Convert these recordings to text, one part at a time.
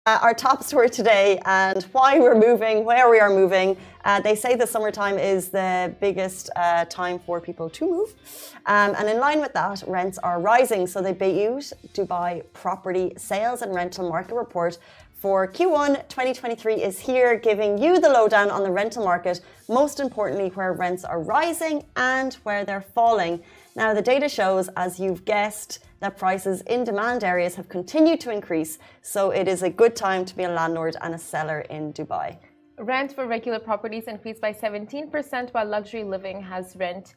Our top story today and why we're moving, where we are moving. They say the summertime is the biggest time for people to move. And in line with that, rents are rising. So the Beirut Dubai Property Sales and Rental Market Report for Q1 2023 is here, giving you the lowdown on the rental market, most importantly where rents are rising and where they're falling. Now, the data shows, as you've guessed, that prices in demand areas have continued to increase, so it is a good time to be a landlord and a seller in Dubai. Rent for regular properties increased by 17%, while luxury living has rent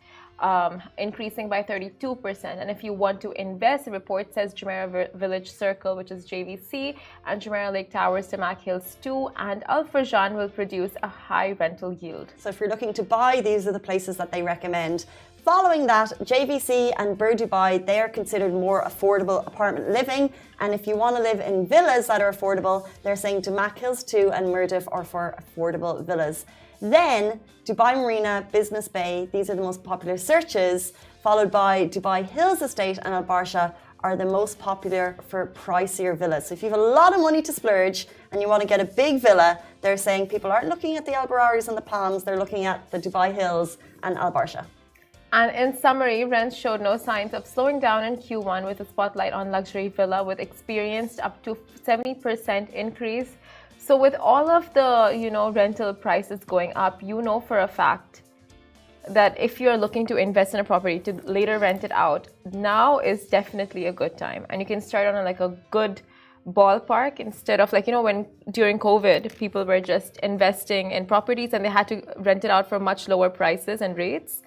increasing by 32%. And if you want to invest, the report says Jumeirah Village Circle, which is JVC, and Jumeirah Lake Towers, Tamak Hills 2, and Al Farjan will produce a high rental yield. So if you're looking to buy, these are the places that they recommend. Following that, JVC and Bur Dubai, they are considered more affordable apartment living. And if you want to live in villas that are affordable, they're saying Tamak Hills 2 and Murdif are for affordable villas. Then Dubai Marina, Business Bay, these are the most popular searches, followed by Dubai Hills Estate and Al Barsha are the most popular for pricier villas. So if you have a lot of money to splurge and you want to get a big villa, they're saying people aren't looking at the Al Bararis and the Palms, they're looking at the Dubai Hills and Al Barsha. And in summary, rents showed no signs of slowing down in Q1 with a spotlight on luxury villa with experienced up to 70% increase. So with all of the, rental prices going up, for a fact that if you're looking to invest in a property to later rent it out, now is definitely a good time. And you can start on a good ballpark instead of when during COVID, people were just investing in properties and they had to rent it out for much lower prices and rates.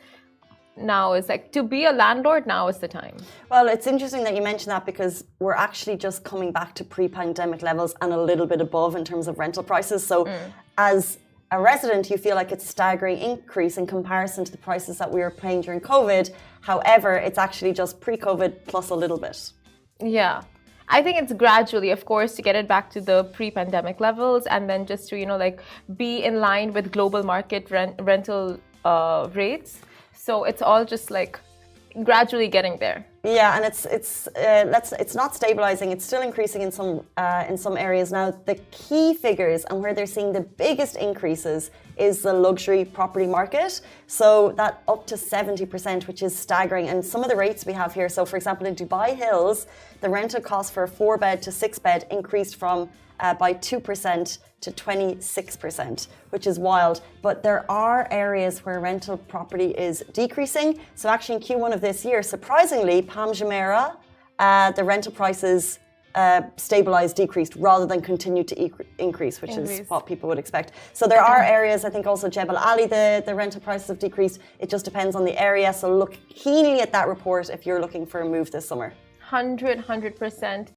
Now is to be a landlord, now is the time. Well, it's interesting that you mention that because we're actually just coming back to pre-pandemic levels and a little bit above in terms of rental prices. So as a resident, you feel like it's a staggering increase in comparison to the prices that we were paying during COVID. However, it's actually just pre-COVID plus a little bit. Yeah. I think it's gradually, of course, to get it back to the pre-pandemic levels and then just to, be in line with global market rental rates. So it's all just gradually getting there. Yeah, and it's not stabilizing. It's still increasing in some areas now. The key figures and where they're seeing the biggest increases is the luxury property market. So that up to 70%, which is staggering. And some of the rates we have here. So for example, in Dubai Hills, the rental cost for a 4-bed to 6-bed increased from by 2% to 26%, which is wild. But there are areas where rental property is decreasing. So actually in Q1 of this year, surprisingly, Palm Jumeirah, the rental prices stabilized, decreased, rather than continue to increase, which is what people would expect. So there are areas, I think also Jebel Ali, the rental prices have decreased. It just depends on the area. So look keenly at that report if you're looking for a move this summer. 100%.